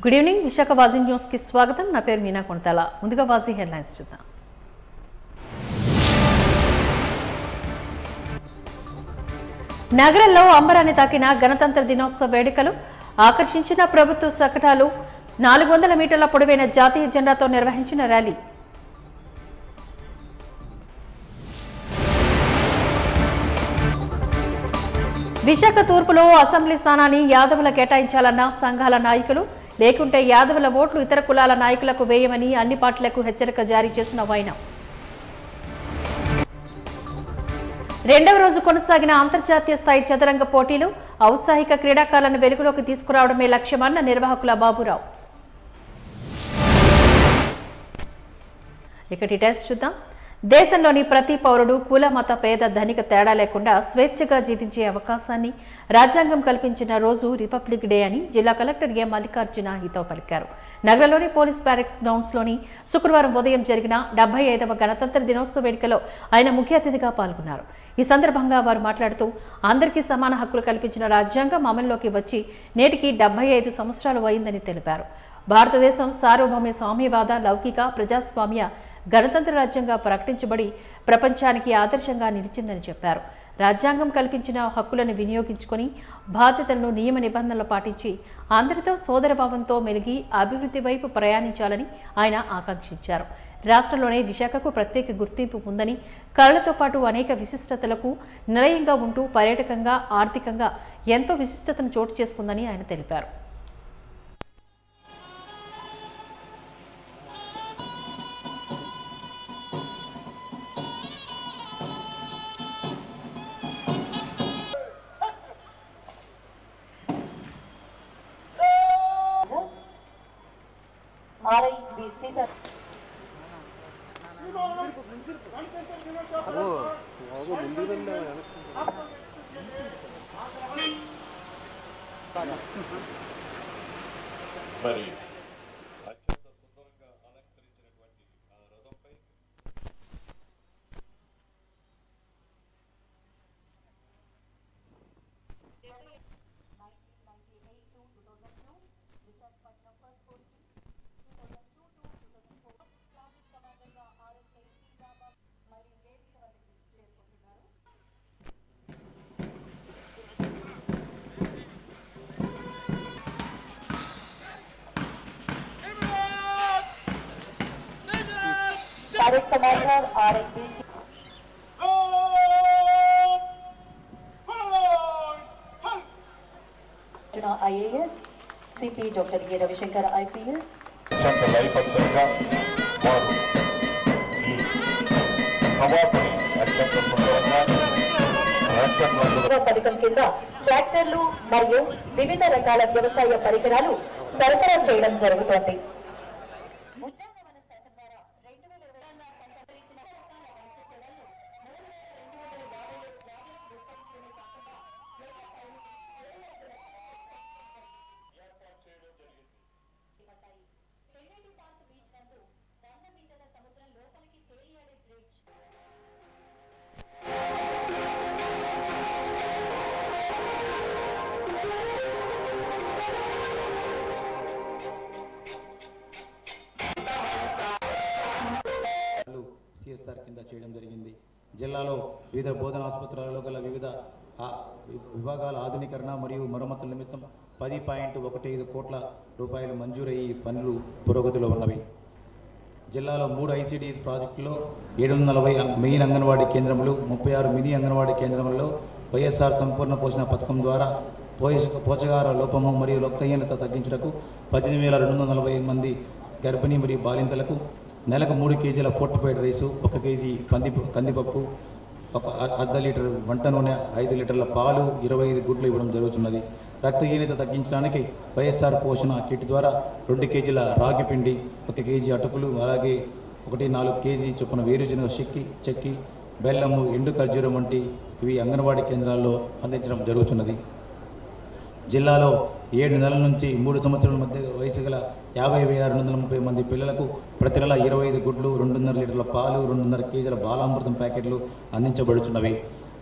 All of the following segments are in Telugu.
గుడ్ ఈవినింగ్ విశాఖ వాజీ న్యూస్ కి స్వాగతం. నా పేరు మీనా కొంతల. ముందుగా వాజీ హెడ్లైన్స్ చూద్దాం. నగరంలో అంబరాన్ని తాకిన గణతంత్ర దినోత్సవ వేడుకలు ఆకర్షించిన ప్రభుత్వ శకటాలు 400 మీటర్ల పొడవైన జాతీయ జెండాతో నిర్వహించిన ర్యాలీ. విశాఖ తూర్పులో అసెంబ్లీ స్థానాన్ని యాదవుల కేటాయించాలన్న సంఘాల నాయకులు, లేకుంటే యాదవుల ఓట్లు ఇతర కులాల నాయకులకు వేయమని అన్ని పార్టీలకు హెచ్చరిక జారీ చేసిన వైనం. రెండవ రోజు కొనసాగిన అంతర్జాతీయ స్థాయి చదరంగ పోటీలు ఔత్సాహిక క్రీడాకారులను వెలుగులోకి తీసుకురావడమే లక్ష్యమన్న నిర్వాహకుల బాబురావు. ఇక డీటెయిల్స్ చూద్దాం. దేశంలోని ప్రతి పౌరుడు కుల మత పేద ధనిక తేడా లేకుండా స్వేచ్ఛగా జీవించే అవకాశాన్ని రాజ్యాంగం కల్పించిన రోజు రిపబ్లిక్ డే అని జిల్లా కలెక్టర్ ఎం మల్లికార్జున హితవు పలికారు. నగరంలోని పోలీస్ బ్యారెక్స్ గ్రౌండ్స్ లోని శుక్రవారం ఉదయం జరిగిన 75వ గణతంత్ర దినోత్సవ వేడుకలో ఆయన ముఖ్య అతిథిగా పాల్గొన్నారు. ఈ సందర్భంగా వారు మాట్లాడుతూ అందరికీ సమాన హక్కులు కల్పించిన రాజ్యాంగం అమల్లోకి వచ్చి నేటికి 75 సంవత్సరాలు అయిందని తెలిపారు. భారతదేశం సార్వభౌమ సామ్యవాద లౌకిక ప్రజాస్వామ్య గణతంత్ర రాజ్యంగా ప్రకటించబడి ప్రపంచానికి ఆదర్శంగా నిలిచిందని చెప్పారు. రాజ్యాంగం కల్పించిన హక్కులను వినియోగించుకొని బాధ్యతలను నియమ నిబంధనలు పాటించి అందరితో సోదరభావంతో మెలిగి అభివృద్ధి వైపు ప్రయాణించాలని ఆయన ఆకాంక్షించారు. రాష్ట్రంలోనే విశాఖకు ప్రత్యేక గుర్తింపు ఉందని, కళలతో పాటు అనేక విశిష్టతలకు నిలయంగా ఉంటూ పర్యాటకంగా ఆర్థికంగా ఎంతో విశిష్టతను చోటు చేసుకుందని ఆయన తెలిపారు. మరి అత్యంత సుందరంగా అలంకరించినటువంటి ఆ రథంపై Commander RIPC IAS CP Dr. E. Ravishankar IPS లయబద్ధంగా వారు ఈ నవాబుని అత్యంత సుందరంగా పథకం కింద ట్రాక్టర్లు మరియు వివిధ రకాల వ్యవసాయ పరికరాలు సరఫరా చేయడం జరుగుతోంది. సిఎస్ఆర్ కింద చేయడం జరిగింది. జిల్లాలో వివిధ బోధన ఆసుపత్రులలో గల వివిధ విభాగాల ఆధునీకరణ మరియు మరమ్మతుల నిమిత్తం 10.15 కోట్ల రూపాయలు మంజూరయ్యి పనులు పురోగతిలో ఉన్నవి. జిల్లాలో 3 ICDs ప్రాజెక్టులో 740 మెయిన్ అంగన్వాడీ కేంద్రములు, 36 మినీ అంగన్వాడీ కేంద్రములలో వైఎస్ఆర్ సంపూర్ణ పోషణ పథకం ద్వారా పోషకాహార లోపము మరియు రక్తహీనత తగ్గించుటకు 18,240 మంది గర్భిణీ మరియు బాలింతలకు నెలకు 3 కేజీల ఫోర్టిఫైడ్ రైసు, 1 కేజీ కందిపప్పు, 1/2 లీటర్ వంట నూనె, 5 లీటర్ల పాలు, 25 గుడ్లు ఇవ్వడం జరుగుతున్నది. రక్తహీనత తగ్గించడానికి వైఎస్ఆర్ పోషణ కిట్ ద్వారా 2 కేజీల రాగి పిండి, 1 కేజీ అటుకులు, అలాగే 1.4 కేజీ చొప్పున వేరుశనగ చెక్కి, బెల్లము, ఎండు ఖర్జూరం వంటి ఇవి అంగన్వాడీ కేంద్రాల్లో అందించడం జరుగుతున్నది. జిల్లాలో 7 నెలల నుంచి 3 సంవత్సరాల మధ్య వయసు గల 50,230 మంది పిల్లలకు ప్రతి నెల 25 గుడ్లు, 2.5 లీటర్ల పాలు, 2.5 కేజీల బాలామృతం ప్యాకెట్లు అందించబడుచున్నవి.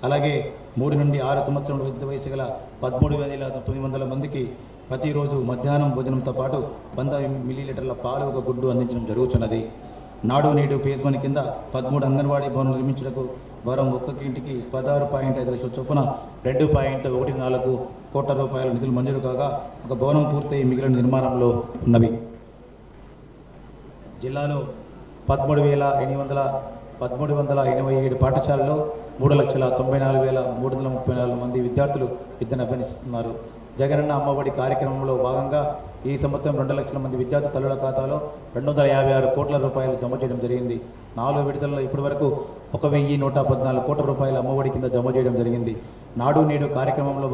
అలాగే 3 నుండి 6 సంవత్సరాల వయసు గల 13,900 మందికి ప్రతిరోజు మధ్యాహ్నం భోజనంతో పాటు 100 మిల్లీలీటర్ల పాలు ఒక గుడ్డు అందించడం జరుగుతున్నది. నాడు నేడు ఫేజ్ 1 కింద 13 అంగన్వాడీ భవనాలు నిర్మించడానికి వారం ఒక్కొక్కింటికి 16.5 లక్షల చొప్పున 2.14 కోట్ల రూపాయల నిధులు మంజూరు కాగా ఒక భవనం పూర్తయి మిగిలిన నిర్మాణంలో ఉన్నవి. జిల్లాలో 13,387 పాఠశాలలో 3,94,334 మంది విద్యార్థులు విద్యను అభ్యసిస్తున్నారు. జగనన్న అమ్మఒడి కార్యక్రమంలో భాగంగా ఈ సంవత్సరం 2 లక్షల మంది విద్యార్థి తల్లుల ఖాతాలో 256 కోట్ల రూపాయలు జమ చేయడం జరిగింది. 4 విడతల్లో ఇప్పటి వరకు 1,114 కోట్ల రూపాయల అమ్మఒడి కింద జమ చేయడం జరిగింది. నాడు నేడు కార్యక్రమంలో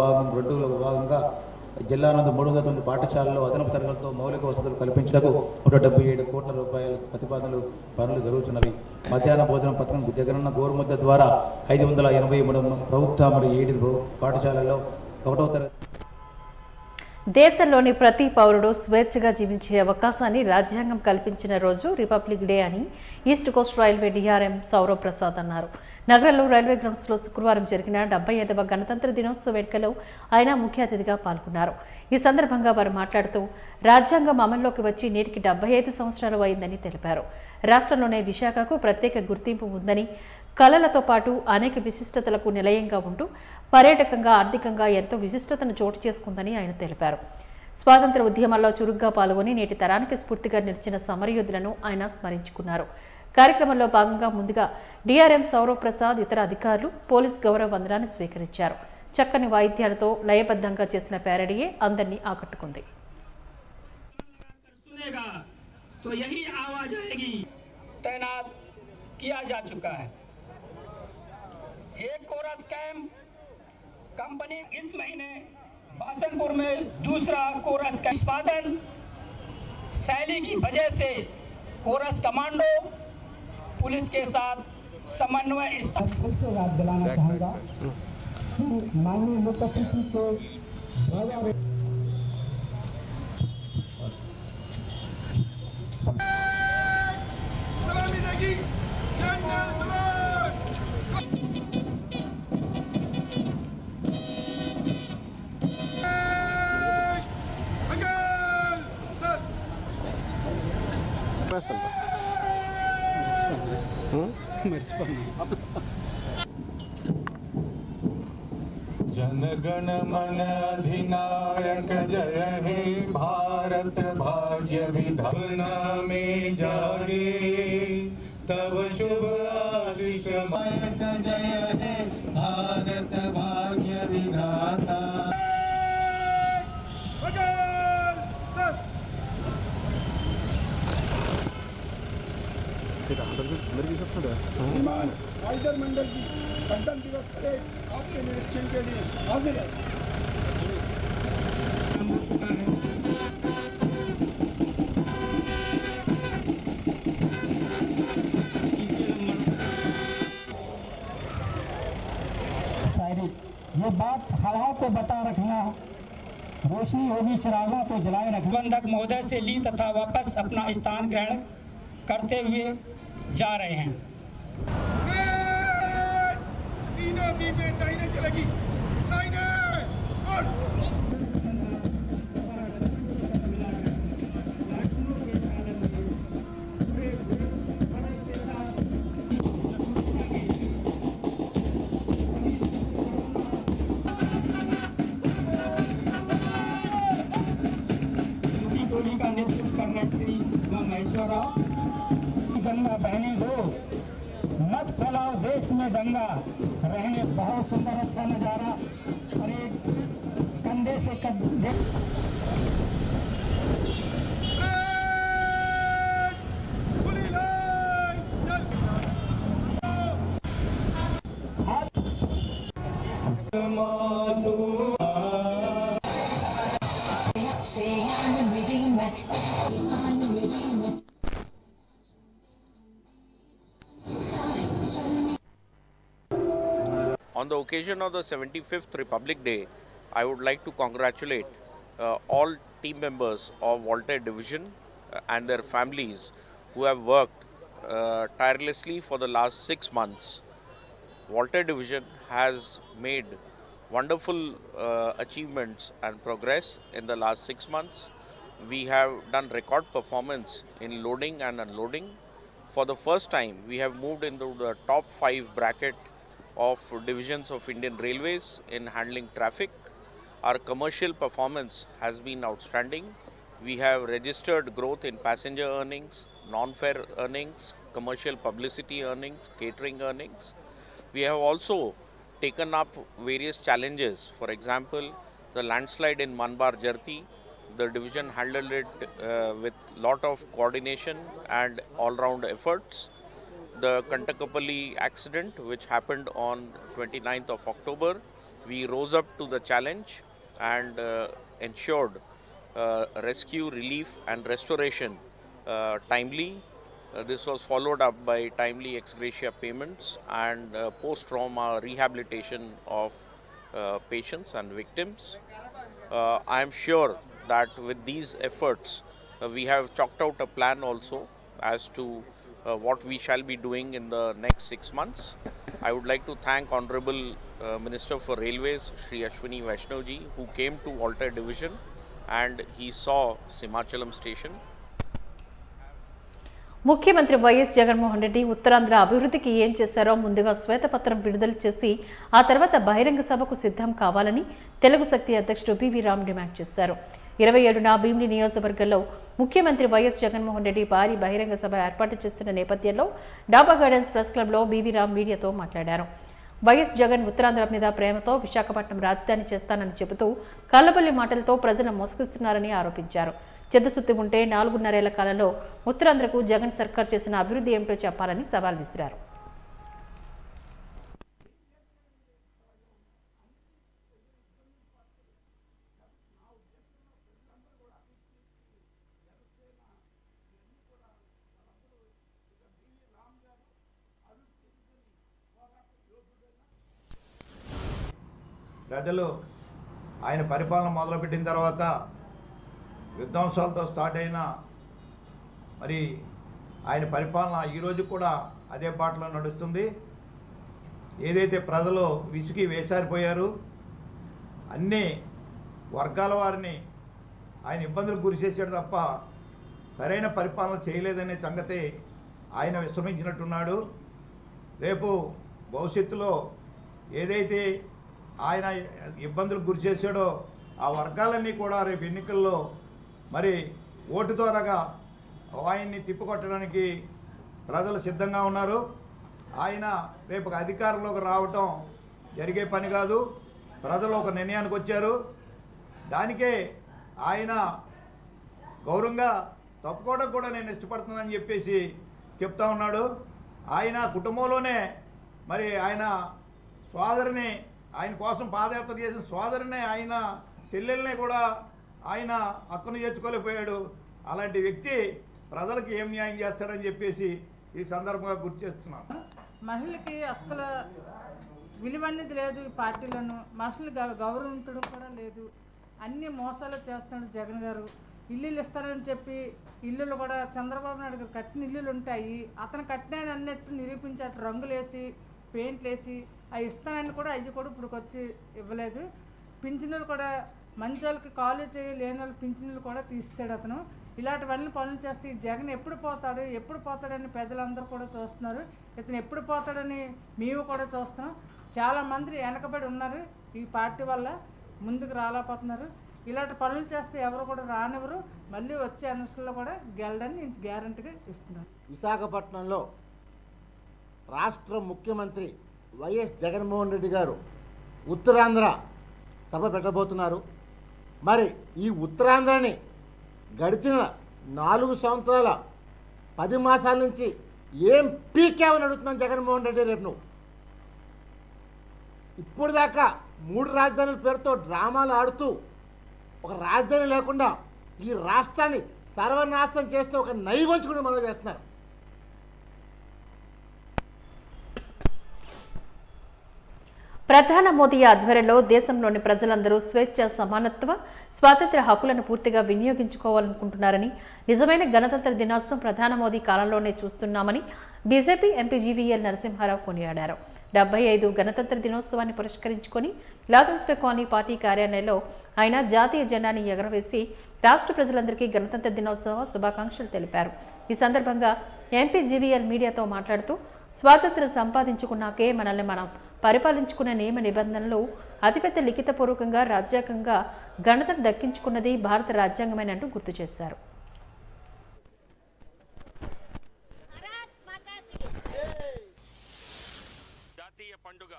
భాగంగా జిల్లా నందు 309 పాఠశాలలో అదనపు తరగతులతో మౌలిక వసతులు కల్పించడానికి 177 కోట్ల రూపాయల పనులు జరుగుతున్నవి. మధ్యాహ్న భోజనం పథకం జగనన్న గోరుముద్ద ద్వారా 583 ప్రభుత్వ మరియు ఎయిడెడ్ పాఠశాలలో 1వ తరగతి. దేశంలోని ప్రతి పౌరుడు స్వేచ్ఛగా జీవించే అవకాశాన్ని రాజ్యాంగం కల్పించిన రోజు రిపబ్లిక్ డే అని east coast railway DRM Saurav Prasad అన్నారు. నగరంలో రైల్వే గ్రౌండ్స్లో శుక్రవారం జరిగిన 75వ గణతంత్ర దినోత్సవ వేడుకలో ఆయన ముఖ్య అతిథిగా పాల్గొన్నారు. ఈ సందర్భంగా వారు మాట్లాడుతూ రాజ్యాంగం అమల్లోకి వచ్చి నేటికి 75 సంవత్సరాలు అయిందని తెలిపారు. రాష్ట్రంలోనే విశాఖకు ప్రత్యేక గుర్తింపు ఉందని, కళలతో పాటు అనేక విశిష్టతలకు నిలయంగా ఉంటూ పర్యాటకంగా ఆర్థికంగా ఎంతో విశిష్టతను చోటు చేసుకుందని ఆయన తెలిపారు. స్వాతంత్ర ఉద్యమాల్లో చురుగ్గా పాల్గొని నేటి తరానికి స్ఫూర్తిగా నిలిచిన సమరయోధులను ఆయన స్మరించుకున్నారు. కార్యక్రమంలో భాగంగా ముందుగా డిఆర్ఎం సౌరవ్ ప్రసాద్ ఇతర అధికారులు పోలీస్ గౌరవ వందనాన్ని స్వీకరించారు. చక్కని వాయిద్యాలతో లయబద్ధంగా చేసిన ప్యారడీయే అందరినీ ఆకట్టుకుంది. कंपनी इस महीने बासनपुर में दूसरा कोरस का उत्पादन शैली की वजह से कोरस कमांडो पुलिस के साथ समन्वय याद दिलाना चाहूँगा कि माननीय मुख्यमंत्री को जनगण मन अधिनायक जय हे भारत भाग्य विधाना में जागे तब शुभ आशीष मयक जय हे भारत भाग्य विधाता राइडर मंडल की गणतंत्र दिवस परेड आपके निरीक्षण के लिए हाजिर है। ये बात हवा को बता रखना, रोशनी होगी चिरागों को जलाए रखना। प्रबंधक महोदय से ली तथा वापस अपना स्थान ग्रहण करते हुए जा रहे हैं। तीनों की दाहिने चलेगी, दाहिने और टोली का नेतृत्व करने श्री महेश्वर गंगा बहने दो, मत फैलाओ देश में दंगा, रहने बहुत सुंदर अच्छा नजारा और एक कंधे से कंधे On the occasion of the 75th Republic Day, I would like to congratulate all team members of Voltaire Division and their families who have worked tirelessly for the last 6 months. Voltaire Division has made wonderful achievements and progress in the last 6 months. We have done record performance in loading and unloading. For the first time, we have moved into the top 5 bracket of divisions of Indian Railways in handling traffic. Our commercial performance has been outstanding. We have registered growth in passenger earnings, non-fare earnings, commercial publicity earnings, catering earnings. We have also taken up various challenges. For example, the landslide in Manbar Jarti, the division handled it with lot of coordination and all-round efforts. The Kantakapalli accident, which happened on 29th of October, we rose up to the challenge and ensured rescue, relief and restoration timely. This was followed up by timely ex gratia payments and post-trauma rehabilitation of patients and victims. I am sure that with these efforts, we have chalked out a plan also as to what we shall be doing in the next 6 months. I would like to thank Honorable Minister for Railways, Shri Ashwini Vaishnavji, who came to Alter Division and he saw Simachalam station. ముఖ్యమంత్రి వైఎస్ జగన్మోహన్ రెడ్డి ఉత్తరాంధ్ర అభివృద్ధికి ఏం చేశారో ముందుగా శ్వేతపత్రం విడుదల చేసి ఆ తర్వాత బహిరంగ సభకు సిద్ధం కావాలని తెలుగు శక్తి అధ్యక్షుడు బివి రామ్ డిమాండ్ చేశారు. 27న భీమిలి నియోజకవర్గంలో ముఖ్యమంత్రి వైఎస్ జగన్మోహన్ రెడ్డి భారీ బహిరంగ సభ ఏర్పాటు చేస్తున్న నేపథ్యంలో డాబా గార్డెన్స్ ప్రెస్ క్లబ్లో బివి రామ్ మీడియాతో మాట్లాడారు. వైఎస్ జగన్ ఉత్తరాంధ్ర మీద ప్రేమతో విశాఖపట్నం రాజధాని చేస్తానని చెబుతూ కల్లబల్లి మాటలతో ప్రజలను మోసగిస్తున్నారని ఆరోపించారు. చిత్తశుద్ధి ఉంటే 4.5 ఏళ్ల కాలంలో ఉత్తరాంధ్రకు జగన్ సర్కార్ చేసిన అభివృద్ధి ఏమిటో చెప్పాలని సవాల్ విసిరారు. ప్రజలు ఆయన పరిపాలన మొదలుపెట్టిన తర్వాత విధ్వంసాలతో స్టార్ట్ అయిన మరి ఆయన పరిపాలన ఈరోజు కూడా అదే బాటలో నడుస్తుంది. ఏదైతే ప్రజలు విసిగి వేసారిపోయారు, అన్ని వర్గాల వారిని ఆయన ఇబ్బందులకు గురి చేశాడు తప్ప సరైన పరిపాలన చేయలేదనే సంగతి ఆయన విశ్రమించినట్టున్నాడు. రేపు భవిష్యత్తులో ఏదైతే ఆయన ఇబ్బందులకు గురి చేశాడో ఆ వర్గాలన్నీ కూడా రేపు ఎన్నికల్లో మరి ఓటు ద్వారాగా ఆయన్ని తిప్పికొట్టడానికి ప్రజలు సిద్ధంగా ఉన్నారు. ఆయన రేపు అధికారంలోకి రావటం జరిగే పని కాదు. ప్రజలు ఒక నిర్ణయానికి వచ్చారు. దానికే ఆయన గౌరవంగా తప్పుకోవడం కూడా నేను ఇష్టపడుతున్నానని చెప్పేసి చెప్తా ఉన్నాడు. ఆయన కుటుంబంలోనే మరి ఆయన సోదరిని, ఆయన కోసం పాదయాత్ర చేసిన సోదరిని, ఆయన చెల్లెల్ని కూడా ఆయన హక్కును చేర్చుకోలేకపోయాడు. అలాంటి వ్యక్తి ప్రజలకు ఏం న్యాయం చేస్తాడని చెప్పేసి ఈ సందర్భంగా గుర్తు చేస్తున్నాను. మహిళకి అస్సలు విలువ అనేది లేదు ఈ పార్టీలను. మహిళలు గౌరవించడం కూడా లేదు. అన్ని మోసాలు చేస్తున్నాడు జగన్ గారు. ఇల్లులు ఇస్తారని చెప్పి ఇల్లులు కూడా చంద్రబాబు నాయుడు గారు కట్టిన ఇల్లులు ఉంటాయి, అతను కట్టినాడు అన్నట్టు నిరూపించి అటు రంగులు వేసి పెయింట్లు వేసి అవి ఇస్తానని కూడా అవి కూడా ఇప్పుడు వచ్చి ఇవ్వలేదు. పింఛన్లు కూడా మంచి వాళ్ళకి కాలేజ్ లేని వాళ్ళు పింఛన్లు కూడా తీసాడు అతను. ఇలాంటివన్నీ పనులు చేస్తే ఈ జగన్ ఎప్పుడు పోతాడని ప్రజలందరూ కూడా చూస్తున్నారు. ఇతను ఎప్పుడు పోతాడని మేము కూడా చూస్తున్నాం. చాలామంది వెనకబడి ఉన్నారు, ఈ పార్టీ వల్ల ముందుకు రాలేకపోతున్నారు. ఇలాంటి పనులు చేస్తే ఎవరు కూడా రానివ్వరు. మళ్ళీ వచ్చే ఎన్నికల్లో కూడా గెలడని గ్యారంటీగా ఇస్తున్నారు. విశాఖపట్నంలో రాష్ట్ర ముఖ్యమంత్రి వైఎస్ జగన్మోహన్ రెడ్డి గారు ఉత్తరాంధ్ర సభ పెట్టబోతున్నారు. మరి ఈ ఉత్తరాంధ్రని గడిచిన 4 సంవత్సరాల 10 మాసాల నుంచి ఏం పీకేవని అడుగుతున్నాను జగన్మోహన్ రెడ్డి. రేపు నువ్వు ఇప్పుడు దాకా 3 రాజధానుల పేరుతో డ్రామాలు ఆడుతూ ఒక రాజధాని లేకుండా ఈ రాష్ట్రాన్ని సర్వనాశనం చేస్తే ఒక నైవంచుకుని మనం చేస్తున్నారు. ప్రధాన మోదీ ఆధ్వర్యంలో దేశంలోని ప్రజలందరూ స్వేచ్ఛ, సమానత్వ, స్వాతంత్ర్య హక్కులను పూర్తిగా వినియోగించుకోవాలనుకుంటున్నారని, నిజమైన గణతంత్ర దినోత్సవం ప్రధాన మోదీ కాలంలోనే చూస్తున్నామని బీజేపీ ఎంపీ జీవీఎల్ నరసింహారావు కొనియాడారు. 75 గణతంత్ర దినోత్సవాన్ని పురస్కరించుకొని లాసెన్స్పే కాలనీ పార్టీ కార్యాలయంలో ఆయన జాతీయ జెండాని ఎగరవేసి రాష్ట్ర ప్రజలందరికీ గణతంత్ర దినోత్సవ శుభాకాంక్షలు తెలిపారు. ఈ సందర్భంగా ఎంపీ జీవీఎల్ మీడియాతో మాట్లాడుతూ స్వాతంత్ర్యం సంపాదించుకున్నాకే మనల్ని మనం పరిపాలించుకునే నియమ నిబంధనలు అతిపెద్ద లిఖితపూర్వకంగా రాజ్యాంగంగా ఘనతను దక్కించుకున్నది భారత రాజ్యాంగమేనంటూ గుర్తు చేశారు. జాతీయ పండుగ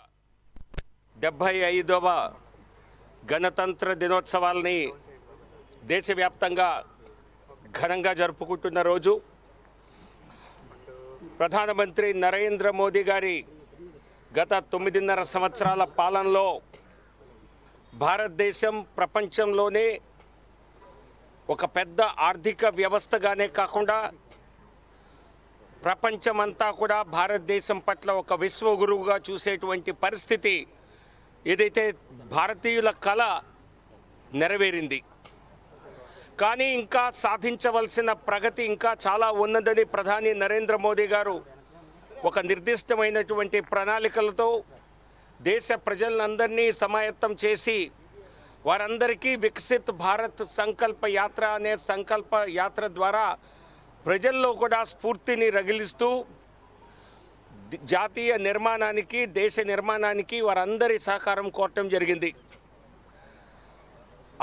75వ గణతంత్ర దినోత్సవాల్ని దేశవ్యాప్తంగా ఘనంగా జరుపుకుంటున్న రోజు ప్రధానమంత్రి నరేంద్ర మోదీ గారి గత 9.5 సంవత్సరాల పాలనలో భారతదేశం ప్రపంచంలోనే ఒక పెద్ద ఆర్థిక వ్యవస్థగానే కాకుండా ప్రపంచమంతా కూడా భారతదేశం పట్ల ఒక విశ్వగురువుగా చూసేటువంటి పరిస్థితి ఏదైతే భారతీయుల కళ నెరవేరింది. కానీ ఇంకా సాధించవలసిన ప్రగతి ఇంకా చాలా ఉన్నదని ప్రధాని నరేంద్ర మోదీ గారు ఒక నిర్దిష్టమైనటువంటి ప్రణాళికలతో దేశ ప్రజలందరినీ సమాయత్తం చేసి వారందరికీ వికసిత్ భారత్ సంకల్ప యాత్ర అనే సంకల్ప యాత్ర ద్వారా ప్రజల్లో కూడా స్ఫూర్తిని రగిలిస్తూ జాతీయ నిర్మాణానికి దేశ నిర్మాణానికి వారందరి సహకారం కోరటం జరిగింది.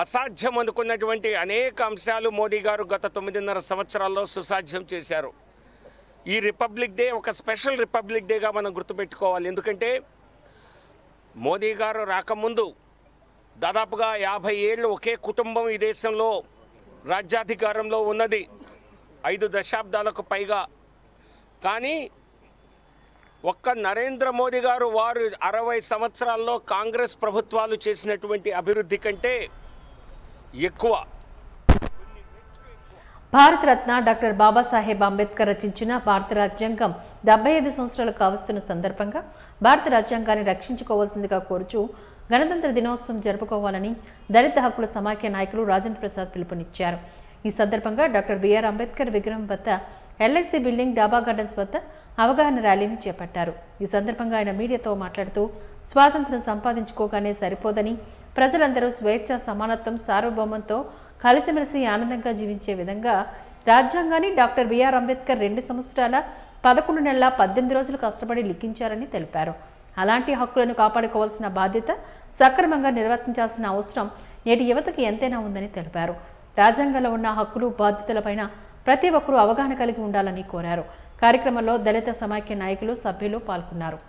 అసాధ్యం అనుకున్నటువంటి అనేక అంశాలు మోదీ గారు గత 9.5 సంవత్సరాల్లో సుసాధ్యం చేశారు. ఈ రిపబ్లిక్ డే ఒక స్పెషల్ రిపబ్లిక్ డేగా మనం గుర్తుపెట్టుకోవాలి. ఎందుకంటే మోదీ గారు రాకముందు దాదాపుగా 50 ఏళ్ళు ఒకే కుటుంబం ఈ దేశంలో రాజ్యాధికారంలో ఉన్నది, 5 దశాబ్దాలకు పైగా. కానీ ఒక్క నరేంద్ర మోదీ గారు వారు 60 సంవత్సరాల్లో కాంగ్రెస్ ప్రభుత్వాలు చేసినటువంటి అభివృద్ధి కంటే ఎక్కువ. భారతరత్న డాక్టర్ బాబాసాహెబ్ అంబేద్కర్ రచించిన భారత రాజ్యాంగం 75 సంవత్సరాలు కావస్తున్న సందర్భంగా భారత రాజ్యాంగాన్ని రక్షించుకోవాల్సిందిగా కోరుచూ గణతంత్ర దినోత్సవం జరుపుకోవాలని దళిత హక్కుల సమాఖ్య నాయకులు రాజేంద్ర ప్రసాద్ పిలుపునిచ్చారు. ఈ సందర్భంగా డాక్టర్ బిఆర్ అంబేద్కర్ విగ్రహం వద్ద ఎల్ఐసి బిల్డింగ్ డాబా గార్డెన్స్ వద్ద అవగాహన ర్యాలీని చేపట్టారు. ఈ సందర్భంగా ఆయన మీడియాతో మాట్లాడుతూ స్వాతంత్ర్యం సంపాదించుకోగానే సరిపోదని ప్రజలందరూ స్వేచ్ఛ, సమానత్వం, సార్వభౌమంతో కలిసిమెలిసి ఆనందంగా జీవించే విధంగా రాజ్యాంగాన్ని డాక్టర్ బిఆర్ అంబేద్కర్ 2 సంవత్సరాల 11 నెలల 18 రోజులు కష్టపడి లిఖించారని తెలిపారు. అలాంటి హక్కులను కాపాడుకోవాల్సిన బాధ్యత, సక్రమంగా నిర్వర్తించాల్సిన అవసరం నేటి యువతకు ఎంతైనా ఉందని తెలిపారు. రాజ్యాంగంలో ఉన్న హక్కులు, బాధ్యతలపైన ప్రతి ఒక్కరూ అవగాహన కలిగి ఉండాలని కోరారు. కార్యక్రమంలో దళిత సమాఖ్య నాయకులు, సభ్యులు పాల్గొన్నారు.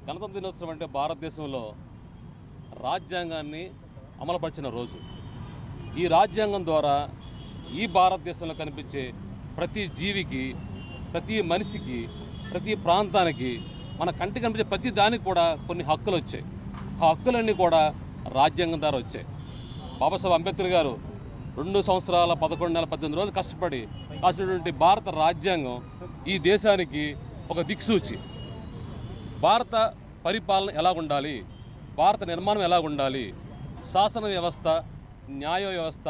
గణతంత్ర దినోత్సవం అంటే భారతదేశంలో రాజ్యాంగాన్ని అమలుపరిచిన రోజు. ఈ రాజ్యాంగం ద్వారా ఈ భారతదేశంలో కనిపించే ప్రతి జీవికి, ప్రతి మనిషికి, ప్రతి ప్రాంతానికి, మన కంటికి కనిపించే ప్రతి దానికి కూడా కొన్ని హక్కులు వచ్చాయి. ఆ హక్కులన్నీ కూడా రాజ్యాంగం ద్వారా వచ్చాయి. బాబాసాహెబ్ అంబేద్కర్ గారు 2 సంవత్సరాల 11 నెలల 18 రోజులు కష్టపడి రాసినటువంటి భారత రాజ్యాంగం ఈ దేశానికి ఒక దిక్సూచి. భారత పరిపాలన ఎలా ఉండాలి, భారత నిర్మాణం ఎలా ఉండాలి, శాసన వ్యవస్థ, న్యాయ వ్యవస్థ,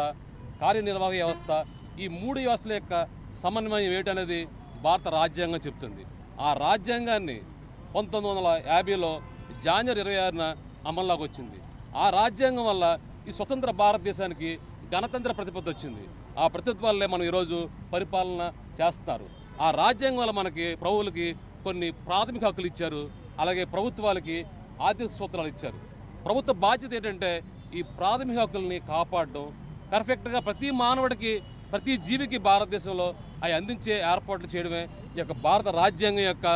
కార్యనిర్వాహక వ్యవస్థ, ఈ 3 వ్యవస్థల యొక్క సమన్వయం ఏంటనేది భారత రాజ్యాంగం చెప్తుంది. ఆ రాజ్యాంగాన్ని 1950లో జనవరి 26న అమల్లోకి వచ్చింది. ఆ రాజ్యాంగం వల్ల ఈ స్వతంత్ర భారతదేశానికి గణతంత్ర ప్రతిపత్తి వచ్చింది. ఆ ప్రతిపత్తి వల్లే మనం ఈరోజు పరిపాలన చేస్తారు. ఆ రాజ్యాంగం వల్ల మనకి ప్రభువులకి కొన్ని ప్రాథమిక హక్కులు ఇచ్చారు, అలాగే ప్రభుత్వాలకి ఆర్థిక సూత్రాలు ఇచ్చారు. ప్రభుత్వ బాధ్యత ఏంటంటే ఈ ప్రాథమిక హక్కుల్ని కాపాడడం, పర్ఫెక్ట్గా ప్రతి మానవుడికి, ప్రతి జీవికి భారతదేశంలో అవి అందించే ఏర్పాట్లు చేయడమే ఈ యొక్క భారత రాజ్యాంగం యొక్క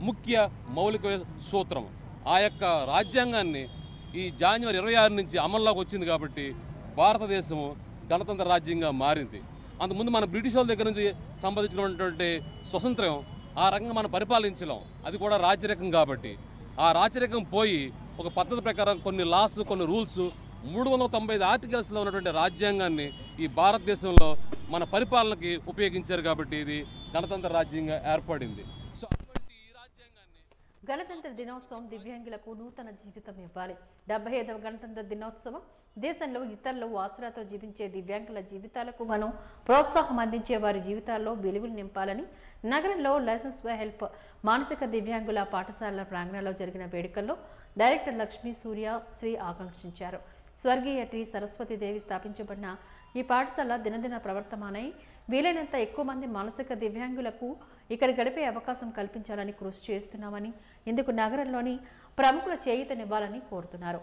ముఖ్య మౌలిక సూత్రం. ఆ యొక్క రాజ్యాంగాన్ని ఈ జనవరి 26 నుంచి అమల్లోకి వచ్చింది కాబట్టి భారతదేశము గణతంత్ర రాజ్యంగా మారింది. అంతకుముందు మన బ్రిటిష్ వాళ్ళ దగ్గర నుంచి సంపాదించుకున్నటువంటి స్వతంత్రం ఆ రకంగా మనం పరిపాలించలేం. అది కూడా రాజ్యరకం కాబట్టి ఆ రాజ్యరకం పోయి ఒక పద్ధతి ప్రకారం కొన్ని లాస్, కొన్ని రూల్స్, 395 ఆర్టికల్స్లో ఉన్నటువంటి రాజ్యాంగాన్ని ఈ భారతదేశంలో మన పరిపాలనకి ఉపయోగించారు కాబట్టి ఇది గణతంత్ర రాజ్యంగా ఏర్పడింది. గణతంత్ర దినోత్సవం దివ్యాంగులకు నూతన జీవితం ఇవ్వాలి. 75వ గణతంత్ర దినోత్సవం దేశంలో ఇతరులు ఆసరాతో జీవించే దివ్యాంగుల జీవితాలకు గాను ప్రోత్సాహం అందించే వారి జీవితాల్లో వెలుగులు నింపాలని నగరంలో లైసెన్స్ ఫర్ హెల్ప్ మానసిక దివ్యాంగుల పాఠశాలల ప్రాంగణంలో జరిగిన వేడుకల్లో డైరెక్టర్ లక్ష్మీ సూర్య శ్రీ ఆకాంక్షించారు. స్వర్గీయ టి సరస్వతీదేవి స్థాపించబడిన ఈ పాఠశాల దినదిన ప్రవర్తమానై వీలైనంత ఎక్కువ మంది మానసిక దివ్యాంగులకు ఇక్కడ గడిపే అవకాశం కల్పించాలని కృషి చేస్తున్నామని, ఇందుకు నగరంలోని ప్రముఖుల చేయూతనివ్వాలని కోరుతున్నారు.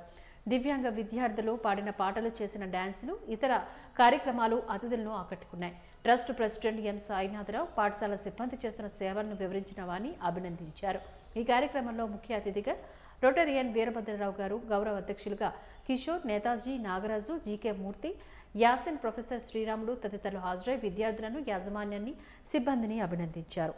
దివ్యాంగ విద్యార్థులు పాడిన పాటలు, చేసిన డ్యాన్సులు, ఇతర కార్యక్రమాలు అతిథులను ఆకట్టుకున్నాయి. ట్రస్ట్ ప్రెసిడెంట్ ఎం సాయినాథరావు పాఠశాల సిబ్బంది చేస్తున్న సేవలను వివరించిన వారిని అభినందించారు. ఈ కార్యక్రమంలో ముఖ్య అతిథిగా రోటరియన్ వీరభద్రరావు గారు, గౌరవ అధ్యక్షులుగా కిషోర్, నేతాజీ, నాగరాజు, జీకే మూర్తి, యాసిన్, ప్రొఫెసర్ శ్రీరాములు తదితరులు హాజరై విద్యార్థులను, యాజమాన్యాన్ని, సిబ్బందిని అభినందించారు.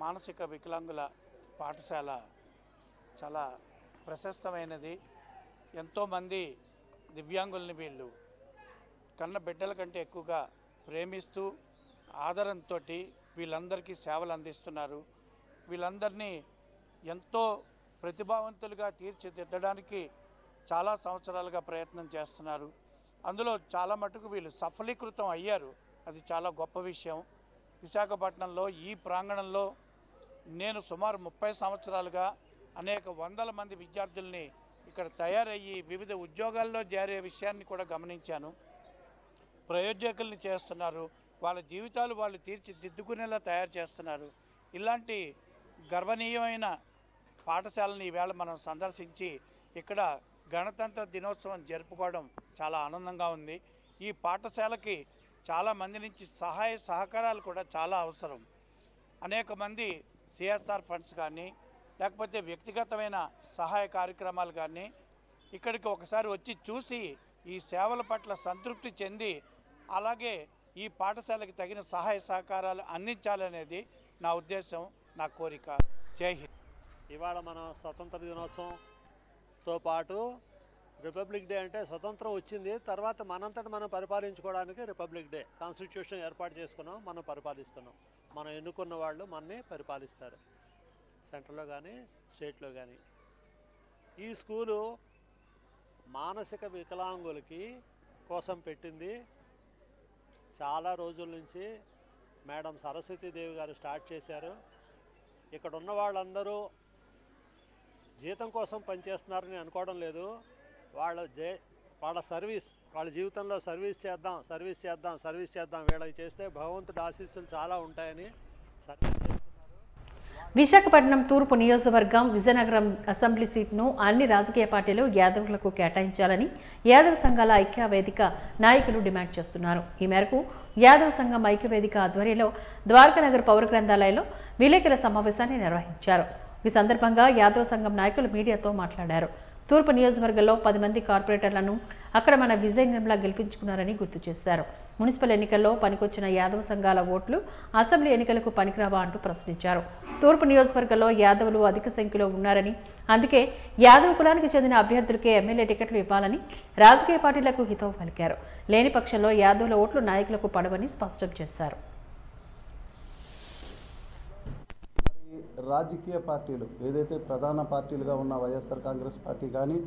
మానసిక వికలాంగుల పాఠశాల చాలా ప్రశస్తమైనది. ఎంతోమంది దివ్యాంగుల్ని వీళ్ళు కన్న బిడ్డల కంటే ఎక్కువగా ప్రేమిస్తూ ఆదరంతో వీళ్ళందరికీ సేవలు అందిస్తున్నారు. వీళ్ళందరినీ ఎంతో ప్రతిభావంతులుగా తీర్చిదిద్దడానికి చాలా సంవత్సరాలుగా ప్రయత్నం చేస్తున్నారు. అందులో చాలా మటుకు వీళ్ళు సఫలీకృతం అయ్యారు. అది చాలా గొప్ప విషయం. విశాఖపట్నంలో ఈ ప్రాంగణంలో నేను సుమారు 30 సంవత్సరాలుగా అనేక వందల మంది విద్యార్థుల్ని ఇక్కడ తయారయ్యి వివిధ ఉద్యోగాల్లో చేరే విషయాన్ని కూడా గమనించాను. ప్రయోజకుల్ని చేస్తున్నారు, వాళ్ళ జీవితాలు వాళ్ళు తీర్చిదిద్దుకునేలా తయారు చేస్తున్నారు. ఇలాంటి గర్వనీయమైన పాఠశాలని ఈవేళ మనం సందర్శించి ఇక్కడ గణతంత్ర దినోత్సవం జరుపుకోవడం చాలా ఆనందంగా ఉంది. ఈ పాఠశాలకి చాలామంది నుంచి సహాయ సహకారాలు కూడా చాలా అవసరం. అనేక మంది సిఎస్ఆర్ ఫండ్స్ కానీ లేకపోతే వ్యక్తిగతమైన సహాయ కార్యక్రమాలు కానీ ఇక్కడికి ఒకసారి వచ్చి చూసి ఈ సేవల పట్ల సంతృప్తి చెంది అలాగే ఈ పాఠశాలకి తగిన సహాయ సహకారాలు అందించాలనేది నా ఉద్దేశం, నా కోరిక. జై హింద్. ఇవాళ మనం స్వతంత్ర దినోత్సవంతో పాటు రిపబ్లిక్ డే అంటే స్వతంత్రం వచ్చింది, తర్వాత మనంతట మనం పరిపాలించుకోవడానికి రిపబ్లిక్ డే కాన్స్టిట్యూషన్ ఏర్పాటు చేసుకున్నాం, మనం పరిపాలిస్తున్నాం. మనం ఎన్నుకున్న వాళ్ళు మనని పరిపాలిస్తారు, సెంట్రల్లో కానీ స్టేట్లో కానీ. ఈ స్కూలు మానసిక వికలాంగులకి కోసం పెట్టింది. చాలా రోజుల నుంచి మేడం సరస్వతీదేవి గారు స్టార్ట్ చేశారు. ఇక్కడ ఉన్న వాళ్ళందరూ జీతం కోసం పనిచేస్తున్నారని అనుకోవడం లేదు. వాళ్ళ సర్వీస్, వాళ్ళ జీవితంలో సర్వీస్ చేద్దాం వీళ్ళకి చేస్తే భగవంతుడి ఆశీస్సులు చాలా ఉంటాయని సర్వీస్ చేస్తున్నారు. విశాఖపట్నం తూర్పు నియోజకవర్గం విజయనగరం అసెంబ్లీ సీట్ను అన్ని రాజకీయ పార్టీలు యాదవులకు కేటాయించాలని యాదవ సంఘాల ఐక్యవేదిక నాయకులు డిమాండ్ చేస్తున్నారు. ఈ మేరకు యాదవ సంఘం ఐక్యవేదిక ఆధ్వర్యంలో ద్వారకానగర్ పౌర గ్రంథాలయంలో విలేకరుల సమావేశాన్ని నిర్వహించారు. ఈ సందర్భంగా యాదవ సంఘం నాయకులు మీడియాతో మాట్లాడారు. తూర్పు నియోజకవర్గంలో 10 మంది కార్పొరేటర్లను అక్రమ విజయంగా గెలిపించుకున్నారని గుర్తు చేశారు. మున్సిపల్ ఎన్నికల్లో పనికొచ్చిన యాదవ సంఘాల ఓట్లు అసెంబ్లీ ఎన్నికలకు పనికిరావా అంటూ ప్రశ్నించారు. తూర్పు నియోజకవర్గంలో యాదవులు అధిక సంఖ్యలో ఉన్నారని, అందుకే యాదవ కులానికి చెందిన అభ్యర్థులకే ఎమ్మెల్యే టికెట్లు ఇవ్వాలని రాజకీయ పార్టీలకు హితవు పలికారు. లేని పక్షంలో యాదవుల ఓట్లు నాయకులకు పడవని స్పష్టం చేశారు. రాజకీయ పార్టీలు ఏదైతే ప్రధాన పార్టీలుగా ఉన్న వైఎస్ఆర్ కాంగ్రెస్ పార్టీ కానీ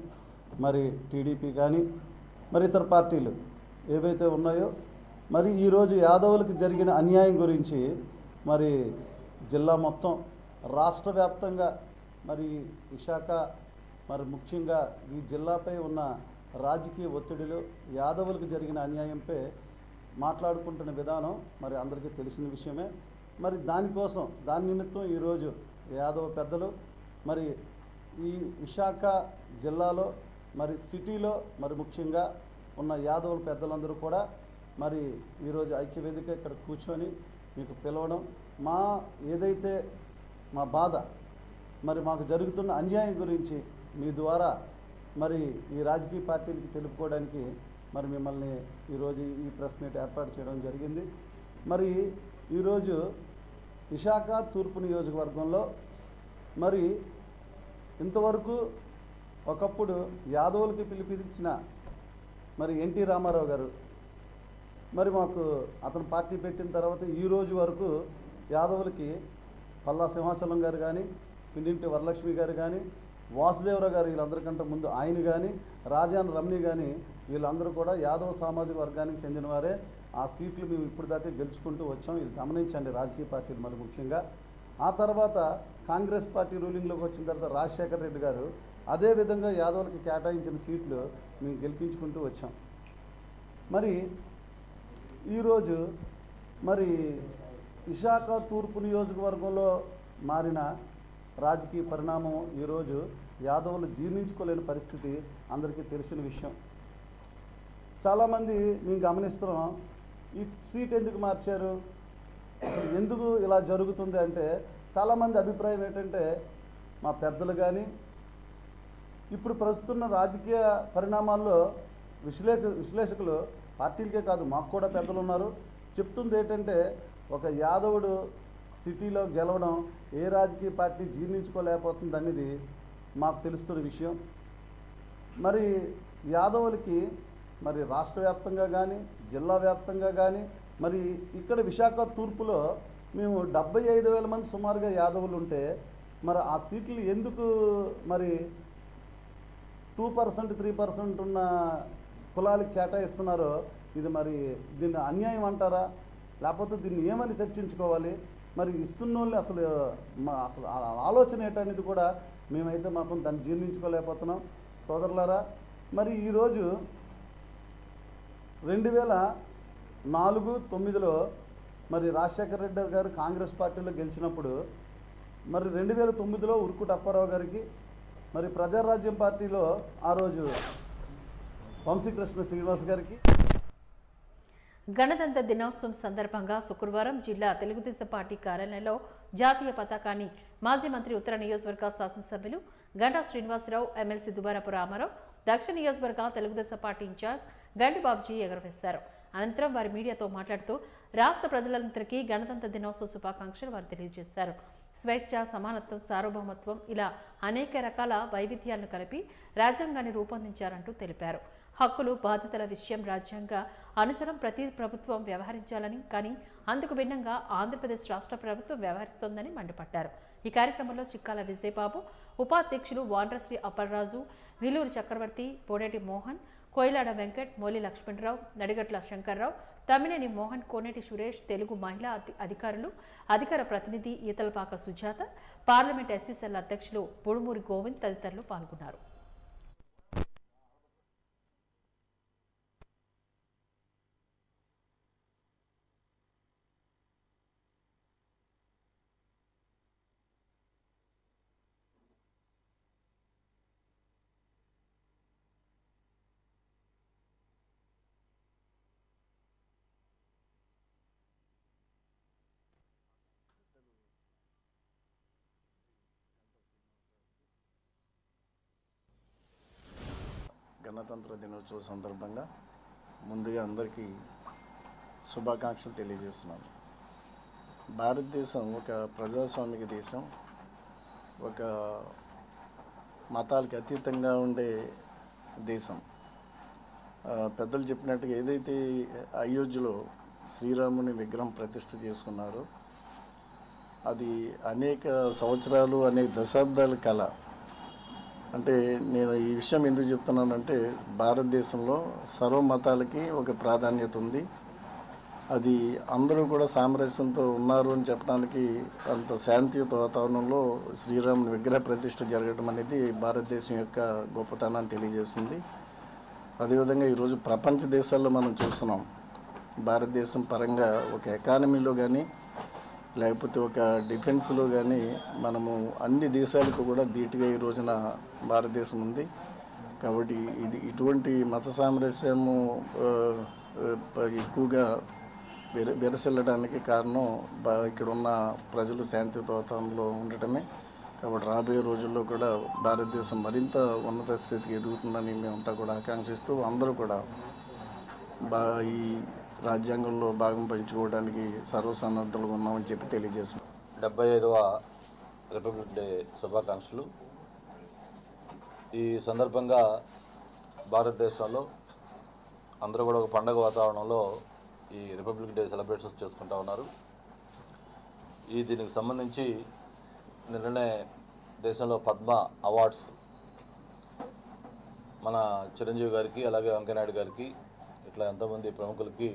మరి టీడీపీ కానీ మరి ఇతర పార్టీలు ఏవైతే ఉన్నాయో మరి ఈరోజు యాదవులకు జరిగిన అన్యాయం గురించి మరి జిల్లా మొత్తం రాష్ట్ర వ్యాప్తంగా మరి విశాఖ మరి ముఖ్యంగా ఈ జిల్లాపై ఉన్న రాజకీయ ఒత్తిడిలో యాదవులకు జరిగిన అన్యాయంపై మాట్లాడుకుంటున్న విధానం మరి అందరికీ తెలిసిన విషయమే. మరి దానికోసం దాని నిమిత్తం ఈరోజు యాదవ పెద్దలు మరి ఈ విశాఖ జిల్లాలో మరి సిటీలో మరి ముఖ్యంగా ఉన్న యాదవుల పెద్దలందరూ కూడా మరి ఈరోజు ఐక్యవేదిక ఇక్కడ కూర్చొని మీకు పిలవడం మా ఏదైతే మా బాధ మరి మాకు జరుగుతున్న అన్యాయం గురించి మీ ద్వారా మరి ఈ రాజకీయ పార్టీలకి తెలుపుకోవడానికి మరి మిమ్మల్ని ఈరోజు ఈ ప్రెస్ మీట్ ఏర్పాటు చేయడం జరిగింది. మరి ఈరోజు విశాఖ తూర్పు నియోజకవర్గంలో మరి ఇంతవరకు ఒకప్పుడు యాదవులకి పిలిపించిన మరి ఎన్టీ రామారావు గారు మరి మాకు అతను పార్టీ పెట్టిన తర్వాత ఈ రోజు వరకు యాదవులకి పల్లా సింహాచలం గారు కానీ పిల్లింటి వరలక్ష్మి గారు కానీ వాసుదేవరావు గారు వీళ్ళందరికంటే ముందు ఆయన కానీ రాజాన్ రమణి కానీ వీళ్ళందరూ కూడా యాదవ సామాజిక వర్గానికి చెందినవారే. ఆ సీట్లు మేము ఇప్పుడు దాకా గెలుచుకుంటూ వచ్చాం. ఇది గమనించండి రాజకీయ పార్టీలు మరి ముఖ్యంగా. ఆ తర్వాత కాంగ్రెస్ పార్టీ రూలింగ్లోకి వచ్చిన తర్వాత రాజశేఖర రెడ్డి గారు అదేవిధంగా యాదవులకి కేటాయించిన సీట్లు మేము గెలిపించుకుంటూ వచ్చాం. మరి ఈరోజు మరి విశాఖ తూర్పు నియోజకవర్గంలో మారిన రాజకీయ పరిణామం ఈరోజు యాదవులు జీర్ణించుకోలేని పరిస్థితి అందరికీ తెలిసిన విషయం. చాలామంది మేము గమనిస్తున్నాం ఈ సీట్ ఎందుకు మార్చారు, అసలు ఎందుకు ఇలా జరుగుతుంది అంటే చాలామంది అభిప్రాయం ఏంటంటే మా పెద్దలు కానీ ఇప్పుడు ప్రస్తున్న రాజకీయ పరిణామాల్లో విశ్లేషకులు పార్టీలకే కాదు మాకు కూడా పెద్దలు ఉన్నారు చెప్తుంది ఏంటంటే ఒక యాదవుడు సిటీలో గెలవడం ఏ రాజకీయ పార్టీ జీర్ణించుకోలేకపోతుంది అనేది మాకు తెలుస్తున్న విషయం. మరి యాదవులకి మరి రాష్ట్ర వ్యాప్తంగా కానీ జిల్లా వ్యాప్తంగా కానీ మరి ఇక్కడ విశాఖ తూర్పులో మేము 75,000 మంది సుమారుగా యాదవులు ఉంటే మరి ఆ సీట్లు ఎందుకు మరి 2% 3% ఉన్న కులాలకు కేటాయిస్తున్నారో ఇది మరి దీన్ని అన్యాయం అంటారా లేకపోతే దీన్ని ఏమని చర్చించుకోవాలి? మరి ఇస్తున్న వాళ్ళు అసలు ఆలోచన ఏంటనేది కూడా మేమైతే మాత్రం దాన్ని జీర్ణించుకోలేకపోతున్నాం సోదరులారా. మరి ఈరోజు 2004-09లో మరి రాజశేఖర రెడ్డి గారు కాంగ్రెస్ పార్టీలో గెలిచినప్పుడు మరి 2009లో ఉరుకుట అప్పారావు గారికి మరి ప్రజారాజ్యం పార్టీలో ఆ రోజు వంశీకృష్ణ శ్రీనివాస్ గారికి గణతంత్ర దినోత్సవం సందర్భంగా శుక్రవారం జిల్లా తెలుగుదేశం పార్టీ కార్యాలయంలో జాతీయ పతాకాన్ని మాజీ మంత్రి ఉత్తర నియోజకవర్గ శాసనసభ్యులు గంటా శ్రీనివాసరావు, ఎమ్మెల్సీ దుబారపు రామారావు, దక్షిణ నియోజకవర్గ తెలుగుదేశం పార్టీ ఇన్ఛార్జ్ గండి బాబుజీ ఎగురవేశారు. అనంతరం వారి మీడియాతో మాట్లాడుతూ రాష్ట్ర ప్రజలందరికీ గణతంత్ర దినోత్సవ శుభాకాంక్షలు వారు తెలియజేశారు. స్వేచ్ఛ, సమానత్వం, సార్వభౌమత్వం ఇలా అనేక రకాల వైవిధ్యాలను కలిపి రాజ్యాంగాన్ని రూపొందించారంటూ తెలిపారు. హక్కులు, బాధ్యతల విషయం రాజ్యాంగ అనుసరం ప్రతి ప్రభుత్వం వ్యవహరించాలని, కానీ అందుకు భిన్నంగా ఆంధ్రప్రదేశ్ రాష్ట్ర ప్రభుత్వం వ్యవహరిస్తోందని మండిపడ్డారు. ఈ కార్యక్రమంలో చిక్కాల విజయబాబు, ఉపాధ్యక్షులు వాండ్రశ్రీ అప్పలరాజు, విలూరు చక్రవర్తి, పోనేటి మోహన్, కోయిలాడ వెంకట్, మోలి లక్ష్మణరావు, నడిగట్ల శంకర్రావు, తమ్మినేని మోహన్, కోనేటి సురేష్, తెలుగు మహిళా అధికారులు, అధికార ప్రతినిధి ఈతలపాక సుజాత, పార్లమెంట్ ఎస్సీసీఎల్ అధ్యక్షులు బుడుమూరి గోవింద్ తదితరులు పాల్గొన్నారు. గణతంత్ర దినోత్సవ సందర్భంగా ముందుగా అందరికీ శుభాకాంక్షలు తెలియజేస్తున్నాను. భారతదేశం ఒక ప్రజాస్వామిక దేశం, ఒక మతాలకు అతీతంగా ఉండే దేశం. పెద్దలు చెప్పినట్టుగా ఏదైతే అయోధ్యలో శ్రీరాముని విగ్రహం ప్రతిష్ఠ చేసుకున్నారో అది అనేక సంవత్సరాలు, అనేక దశాబ్దాల కళ. అంటే నేను ఈ విషయం ఎందుకు చెప్తున్నానంటే భారతదేశంలో సర్వ మతాలకి ఒక ప్రాధాన్యత ఉంది. అది అందరూ కూడా సామరస్యంతో ఉన్నారు అని చెప్పడానికి అంత శాంతియుత వాతావరణంలో శ్రీరాముని విగ్రహ ప్రతిష్ఠ జరగడం అనేది భారతదేశం యొక్క గొప్పతనాన్ని తెలియజేస్తుంది. అదేవిధంగా ఈరోజు ప్రపంచ దేశాల్లో మనం చూస్తున్నాం, భారతదేశం పరంగా ఒక ఎకానమీలో కానీ లేకపోతే ఒక డిఫెన్స్లో కానీ మనము అన్ని దేశాలకు కూడా ధీటుగా ఈ రోజున భారతదేశం ఉంది. కాబట్టి ఇటువంటి మత సామరస్యము ఎక్కువగా విరసిల్లడానికి కారణం ఇక్కడ ఉన్న ప్రజలు శాంతియుత వాతావరణంలో ఉండటమే. కాబట్టి రాబోయే రోజుల్లో కూడా భారతదేశం మరింత ఉన్నత స్థితికి ఎదుగుతుందని మేమంతా కూడా ఆకాంక్షిస్తూ అందరూ కూడా ఈ రాజ్యాంగంలో భాగం పంచుకోవడానికి సర్వసన్నద్ధులుగా ఉన్నామని చెప్పి తెలియజేస్తున్నాం. 75వ రిపబ్లిక్ డే శుభాకాంక్షలు. ఈ సందర్భంగా భారతదేశంలో అందరూ కూడా ఒక పండగ వాతావరణంలో ఈ రిపబ్లిక్ డే సెలబ్రేషన్స్ చేసుకుంటూ ఉన్నారు. దీనికి సంబంధించి నిన్ననే దేశంలో పద్మ అవార్డ్స్ మన చిరంజీవి గారికి అలాగే వెంకయ్యనాయుడు గారికి ఇట్లా ఎంతోమంది ప్రముఖులకి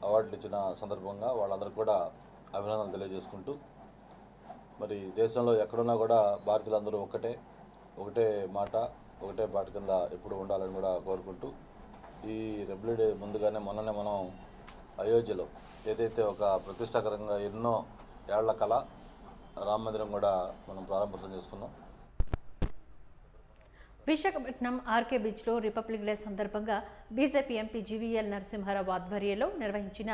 అవార్డులు ఇచ్చిన సందర్భంగా వాళ్ళందరికీ కూడా అభినందనలు తెలియజేసుకుంటూ, మరి దేశంలో ఎక్కడున్నా కూడా భారతీయులందరూ ఒకటే మాట ఒకటే పాట కింద ఎప్పుడు ఉండాలని కూడా కోరుకుంటూ, ఈ రిపబ్లిక్ డే ముందుగానే మొన్ననే మనం అయోధ్యలో ఏదైతే ఒక ప్రతిష్టాకరంగా ఎన్నో ఏళ్ల కళ రామ మందిరం కూడా మనం ప్రారంభోత్సవం చేసుకున్నాం. విశాఖపట్నం ఆర్కే బీచ్లో రిపబ్లిక్ డే సందర్భంగా బీజేపీ ఎంపీ జీవీఎల్ నరసింహారావు ఆధ్వర్యంలో నిర్వహించిన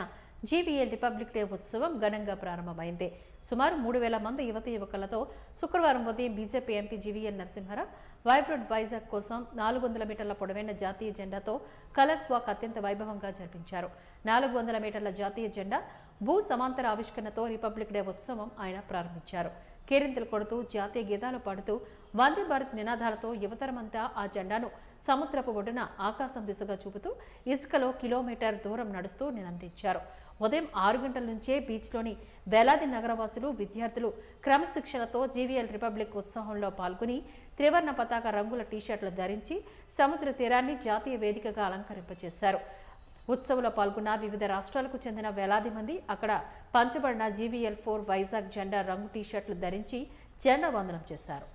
జీవీఎల్ రిపబ్లిక్ డే ఉత్సవం ఘనంగా ప్రారంభమైంది. సుమారు 3000 మంది యువతీయువకులతో శుక్రవారం ఉదయం BJP MP GVL Narasimha Rao vibrant Vizag కోసం 400 మీటర్ల పొడవైన జాతీయ జెండాతో కలర్స్ వాక్ అత్యంత వైభవంగా జరిపించారు. 400 మీటర్ల జాతీయ జెండా భూ సమాంతర ఆవిష్కరణతో రిపబ్లిక్ డే ఉత్సవం ఆయన ప్రారంభించారు. కేరింతలు కొడుతూ జాతీయ గీతాలు పాడుతూ వందే భారత్ నినాదాలతో యువతరమంతా ఆ జెండాను సముద్రపు ఒడ్డున ఆకాశం దిశగా చూపుతూ ఇసుకలో కిలోమీటర్ దూరం నడుస్తూ నినందించారు. ఉదయం 6 గంటల నుంచే బీచ్లోని వేలాది నగరవాసులు, విద్యార్థులు క్రమశిక్షణతో జీవీఎల్ రిపబ్లిక్ ఉత్సవంలో పాల్గొని త్రివర్ణ పతాక రంగుల టీషర్ట్లు ధరించి సముద్ర తీరాన్ని జాతీయ వేదికగా అలంకరింపచేశారు. ఉత్సవంలో పాల్గొన్న వివిధ రాష్ట్రాలకు చెందిన వేలాది మంది అక్కడ పంచబడిన జీవీఎల్-4 వైజాగ్ జెండా రంగు టీషర్ట్లు ధరించి జెండా వందనం చేశారు.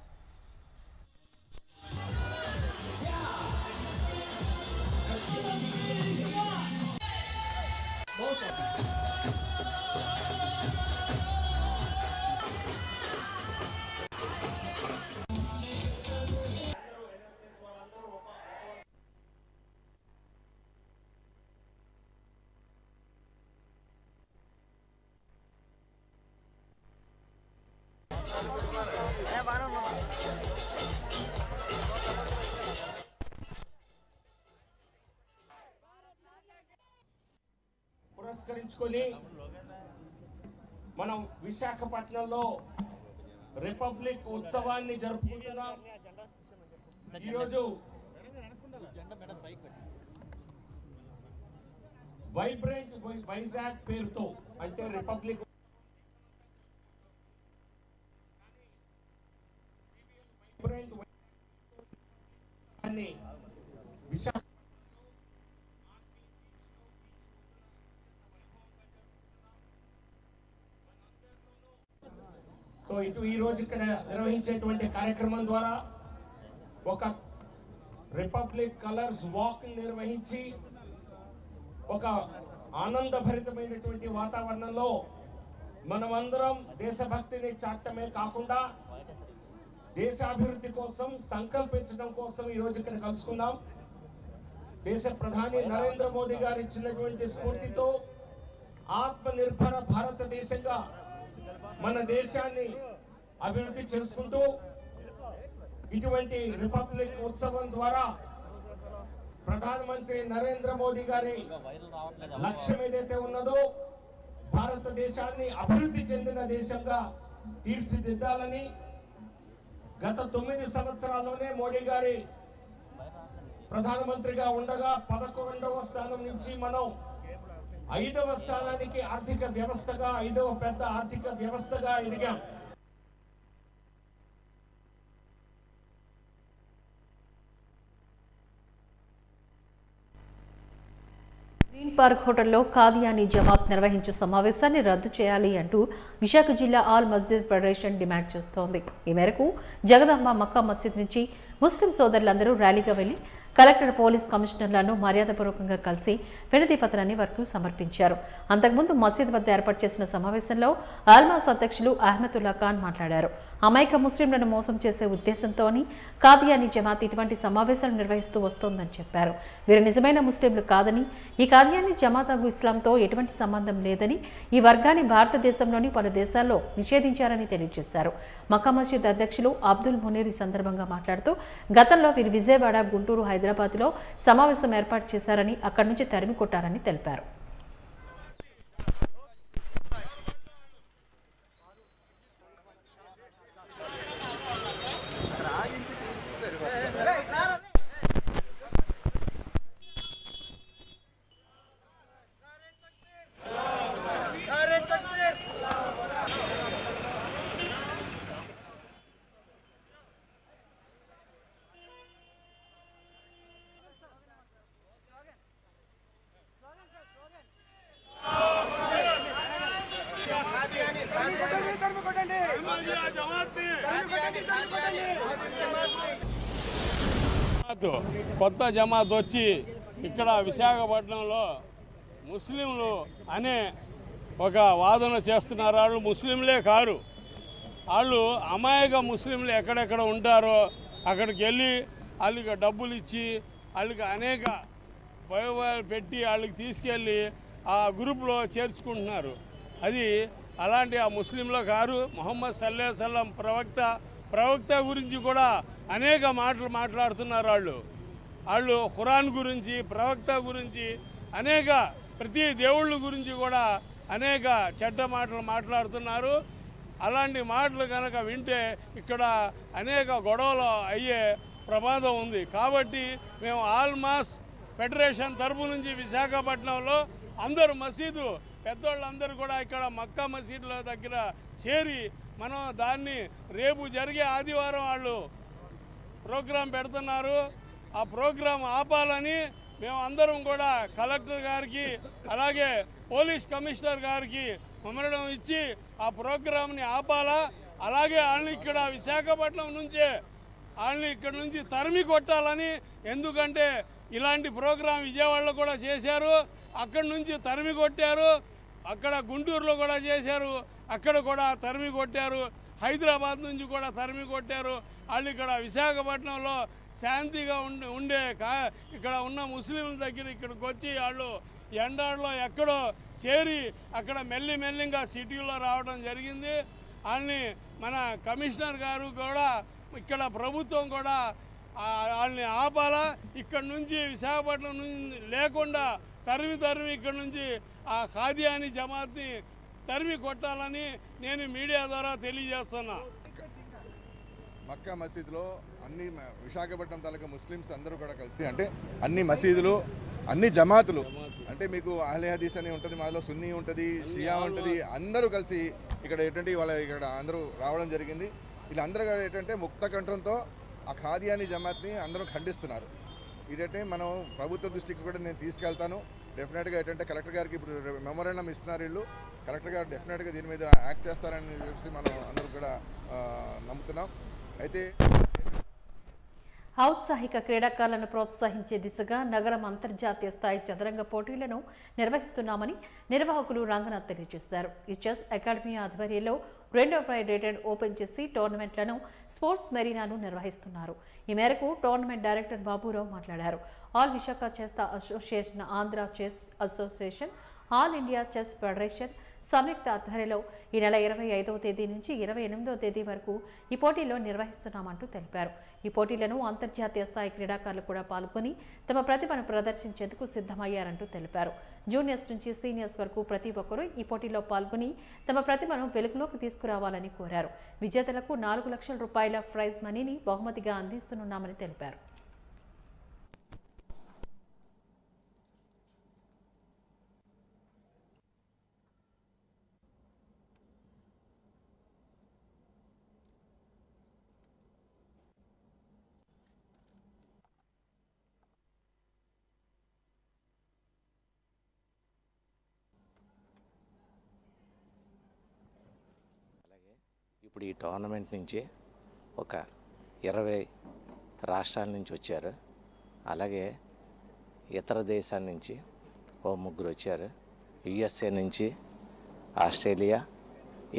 పురస్కరించుకొని మనం విశాఖపట్నంలో రిపబ్లిక్ ఉత్సవాన్ని జరుపుకుంటున్నాం. ఈరోజు వైబ్రెంట్ వైజాగ్ పేరుతో, అంటే రిపబ్లిక్ విశాఖ సో ఈ రోజు ఇక్కడ నిర్వహించేటువంటి కార్యక్రమం ద్వారా ఒక రిపబ్లిక్ కలర్స్ వాక్ నిర్వహించి ఒక ఆనందభరితమైనటువంటి వాతావరణంలో మనమందరం దేశభక్తిని చాటమే కాకుండా దేశాభివృద్ధి కోసం సంకల్పించడం కోసం ఈ రోజు ఇక్కడ కలుసుకున్నాం. దేశ ప్రధాని నరేంద్ర మోదీ గారు ఇచ్చినటువంటి స్ఫూర్తితో ఆత్మనిర్భర భారతదేశంగా మన దేశాన్ని అభివృద్ధి చేసుకుంటూ ఇటువంటి రిపబ్లిక్ ఉత్సవం ద్వారా ప్రధానమంత్రి నరేంద్ర మోదీ గారి లక్ష్యం ఏదైతే ఉన్నదో భారతదేశాన్ని అభివృద్ధి చెందిన దేశంగా తీర్చిదిద్దాలని గత 9 సంవత్సరాల్లోనే మోడీ గారి ప్రధానమంత్రిగా ఉండగా 11వ స్థానం నుంచి మనం 5వ స్థానానికి ఆర్థిక వ్యవస్థగా 5వ పెద్ద ఆర్థిక వ్యవస్థగా ఎదిగాం. గ్రీన్ పార్క్ హోటల్లో కాదియానీ జమాత్ నిర్వహించే సమావేశాన్ని రద్దు చేయాలి అంటూ విశాఖ జిల్లా ఆల్ మస్జిద్ ఫెడరేషన్ డిమాండ్ చేస్తోంది. ఈ మేరకు జగదాంబ మక్కా మసీద్ నుంచి ముస్లిం సోదరులందరూ ర్యాలీగా వెళ్లి కలెక్టర్, పోలీస్ కమిషనర్లను మర్యాదపూర్వకంగా కలిసి వినతి పత్రాన్ని వారికి సమర్పించారు. అంతకుముందు మసీద్ వద్ద ఏర్పాటు చేసిన సమావేశంలో ఆల్మాస్ అధ్యక్షులు అహ్మదుల్లా ఖాన్ మాట్లాడారు. అమాయక ముస్లింలను మోసం చేసే ఉద్దేశంతోని కాదియానీ జమాత్ ఇటువంటి సమావేశాలు నిర్వహిస్తూ వస్తోందని చెప్పారు. వీరు నిజమైన ముస్లింలు కాదని, ఈ కాదియానీ జమాతకు ఇస్లాంతో ఎటువంటి సంబంధం లేదని, ఈ వర్గాన్ని భారతదేశంలోని పలు దేశాల్లో నిషేధించారని తెలియజేశారు. మక్కా మసీద్ అధ్యక్షులు అబ్దుల్ మునీర్ ఈ సందర్భంగా మాట్లాడుతూ గతంలో వీరు విజయవాడ, గుంటూరు, హైదరాబాద్లో సమావేశం ఏర్పాటు చేశారని, అక్కడి నుంచి తరిమి కొట్టారని తెలిపారు. కొత్త జమాత్ వచ్చి ఇక్కడ విశాఖపట్నంలో ముస్లింలు అనే ఒక వాదన చేస్తున్నారు. వాళ్ళు ముస్లింలే కారు, వాళ్ళు అమాయక ముస్లింలు ఎక్కడెక్కడ ఉంటారో అక్కడికి వెళ్ళి వాళ్ళకి డబ్బులు ఇచ్చి వాళ్ళకి అనేక భయోభాలు పెట్టి వాళ్ళకి తీసుకెళ్ళి ఆ గ్రూప్లో చేర్చుకుంటున్నారు. అది అలాంటి ఆ ముస్లింలో కారు. ముహమ్మద్ సల్లల్లాహు అలైహి వసల్లం ప్రవక్త గురించి కూడా అనేక మాటలు మాట్లాడుతున్నారు. వాళ్ళు ఖురాన్ గురించి, ప్రవక్త గురించి, అనేక ప్రతి దేవుళ్ళ గురించి కూడా అనేక చెడ్డ మాటలు మాట్లాడుతున్నారు. అలాంటి మాటలు కనుక వింటే ఇక్కడ అనేక గొడవలు అయ్యే ప్రమాదం ఉంది. కాబట్టి మేము ఆల్ మాస్ ఫెడరేషన్ తరపు నుంచి విశాఖపట్నంలో అందరూ మసీదు పెద్దోళ్ళందరూ కూడా ఇక్కడ మక్కా మసీదుల దగ్గర చేరి మనం దాన్ని రేపు జరిగే ఆదివారం వాళ్ళు ప్రోగ్రాం పెడుతున్నారు. ఆ ప్రోగ్రాం ఆపాలని మేము అందరం కూడా కలెక్టర్ గారికి అలాగే పోలీస్ కమిషనర్ గారికి మెమోరాండం ఇచ్చి ఆ ప్రోగ్రాంని ఆపాలా, అలాగే వాళ్ళని ఇక్కడ విశాఖపట్నం నుంచే వాళ్ళని ఇక్కడ నుంచి తరిమి కొట్టాలని. ఎందుకంటే ఇలాంటి ప్రోగ్రాం విజయవాడలో కూడా చేశారు, అక్కడి నుంచి తరిమి కొట్టారు, అక్కడ గుంటూరులో కూడా చేశారు, అక్కడ కూడా తరిమి కొట్టారు, హైదరాబాద్ నుంచి కూడా తరిమి కొట్టారు. వాళ్ళు ఇక్కడ విశాఖపట్నంలో శాంతిగా ఉండే ఇక్కడ ఉన్న ముస్లింల దగ్గర ఇక్కడికి వచ్చి వాళ్ళు ఎండాడలో ఎక్కడో చేరి అక్కడ మెల్లిగా సిటీలో రావడం జరిగింది. వాళ్ళని మన కమిషనర్ గారు కూడా ఇక్కడ ప్రభుత్వం కూడా వాళ్ళని ఆపాలా, ఇక్కడ నుంచి విశాఖపట్నం నుంచి లేకుండా తరిమి ఇక్కడ నుంచి ఆ ఖాదియానీ జమాత్ని తరిమి కొట్టాలని నేను మీడియా ద్వారా తెలియజేస్తున్నా. మక్కా మసీదులో అన్ని విశాఖపట్నం తాలూకా ముస్లిమ్స్ అందరూ కూడా కలిసి, అంటే అన్ని మసీదులు, అన్ని జమాతులు, అంటే మీకు అహ్లే హదీస్ అని ఉంటుంది, మాలో సున్నీ ఉంటుంది, షియా ఉంటుంది, అందరూ కలిసి ఇక్కడ ఏంటంటే వాళ్ళ ఇక్కడ అందరూ రావడం జరిగింది. వీళ్ళందరూ ఏంటంటే ముక్త కంఠంతో ఆ ఖాదియానీ జమాత్ని అందరూ ఖండిస్తున్నారు. ఇదంటే మనం ప్రభుత్వ దృష్టికి కూడా నేను తీసుకెళ్తాను. డెఫినెట్గా ఏంటంటే కలెక్టర్ గారికి ఇప్పుడు మెమోరాండం ఇస్తున్నారు వీళ్ళు, కలెక్టర్ గారు డెఫినెట్గా దీని మీద యాక్ట్ చేస్తారని చెప్పి మనం అందరూ కూడా నమ్ముతున్నాం. అయితే ఔత్సాహిక క్రీడాకారులను ప్రోత్సహించే దిశగా నగరం అంతర్జాతీయ స్థాయి చదరంగ పోటీలను నిర్వహిస్తున్నామని నిర్వాహకులు రంగనాథ్ తెలియజేశారు. ఈ చెస్ అకాడమీ ఆధ్వర్యంలో 2వ రేటెడ్ ఓపెన్ చెస్ టోర్నమెంట్లను స్పోర్ట్స్ మెరీనాను నిర్వహిస్తున్నారు. ఈ మేరకు టోర్నమెంట్ డైరెక్టర్ బాబురావు మాట్లాడారు. All Visakha chess association, Andhra chess association, all India chess federation సంయుక్త ఆధ్వర్యంలో ఈ నెల 25వ తేదీ నుంచి 28వ తేదీ వరకు ఈ పోటీల్లో నిర్వహిస్తున్నామంటూ తెలిపారు. ఈ పోటీలను అంతర్జాతీయ స్థాయి క్రీడాకారులు కూడా పాల్గొని తమ ప్రతిభను ప్రదర్శించేందుకు సిద్ధమయ్యారంటూ తెలిపారు. జూనియర్స్ నుంచి సీనియర్స్ వరకు ప్రతి ఒక్కరూ ఈ పోటీలో పాల్గొని తమ ప్రతిభను వెలుగులోకి తీసుకురావాలని కోరారు. విజేతలకు 4 లక్షల రూపాయల ప్రైజ్ మనీని బహుమతిగా అందిస్తున్నామని తెలిపారు. ఇప్పుడు ఈ టోర్నమెంట్ నుంచి ఒక 20 రాష్ట్రాల నుంచి వచ్చారు. అలాగే ఇతర దేశాల నుంచి ఓ 3 వచ్చారు. యుఎస్ఏ నుంచి, ఆస్ట్రేలియా,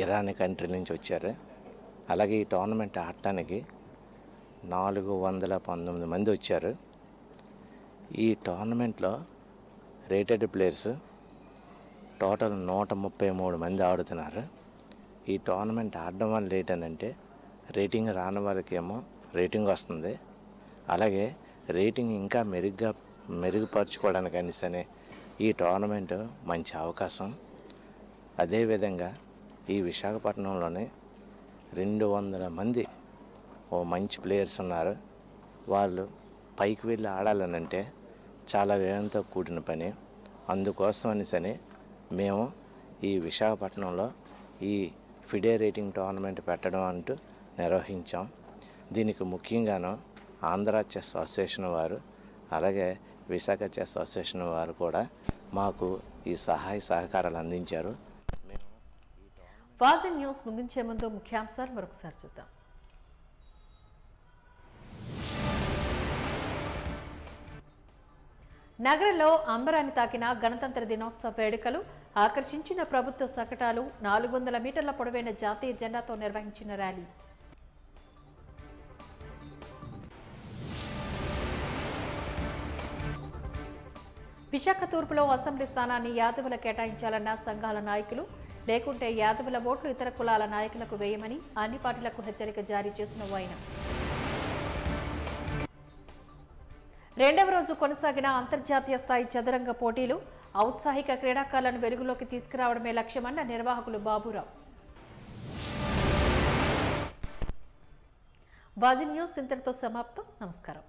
ఇరాన్ కంట్రీ నుంచి వచ్చారు. అలాగే ఈ టోర్నమెంట్ ఆడటానికి 419 మంది వచ్చారు. ఈ టోర్నమెంట్లో రేటెడ్ ప్లేయర్స్ టోటల్ 133 మంది ఆడుతున్నారు. ఈ టోర్నమెంట్ ఆడడం వల్ల ఏంటంటే రేటింగ్ రాని వాళ్ళకేమో రేటింగ్ వస్తుంది. అలాగే రేటింగ్ ఇంకా మెరుగుపరుచుకోవడానికి అనేసని ఈ టోర్నమెంట్ మంచి అవకాశం. అదేవిధంగా ఈ విశాఖపట్నంలోనే 200 మంది ఓ మంచి ప్లేయర్స్ ఉన్నారు. వాళ్ళు పైకి వెళ్ళి ఆడాలనంటే చాలా వ్యయంతో కూడిన పని. అందుకోసం అనేసని మేము ఈ విశాఖపట్నంలో ఈ ఫిడే రేటింగ్ టోర్నమెంట్ పెట్టడం అంటూ నిర్వహించాం. దీనికి ముఖ్యంగాను ఆంధ్ర చెస్ అసోసియేషన్ వారు అలాగే విశాఖ చెస్ అసోసియేషన్ వారు కూడా మాకు ఈ సహాయ సహకారాలు అందించారు. వాజీ న్యూస్ ముగించే ముందు ముఖ్యాంశాలు మరొకసారి చూద్దాం. నగరంలో అంబరాన్ని తాకిన గణతంత్ర దినోత్సవ వేడుకలు, ఆకర్షించిన ప్రభుత్వ శకటాలు, 400 మీటర్ల పొడవైన జాతీయ జెండాతో నిర్వహించిన ర్యాలీ. విశాఖ తూర్పులో అసెంబ్లీ స్థానాన్ని యాదవుల కేటాయించాలన్న సంఘాల నాయకులు, లేకుంటే యాదవుల ఓట్లు ఇతర కులాల నాయకులకు వేయమని అన్ని పార్టీలకు హెచ్చరిక జారీ చేసిన ఆయన. 2వ రోజు కొనసాగిన అంతర్జాతీయ స్థాయి చదరంగ పోటీలు, ఔత్సాహిక క్రీడాకారులను వెలుగులోకి తీసుకురావడమే లక్ష్యమన్న నిర్వాహకులు బాబురావు. వాజీ న్యూస్ ఇంతటితో సమాప్తం. నమస్కారం.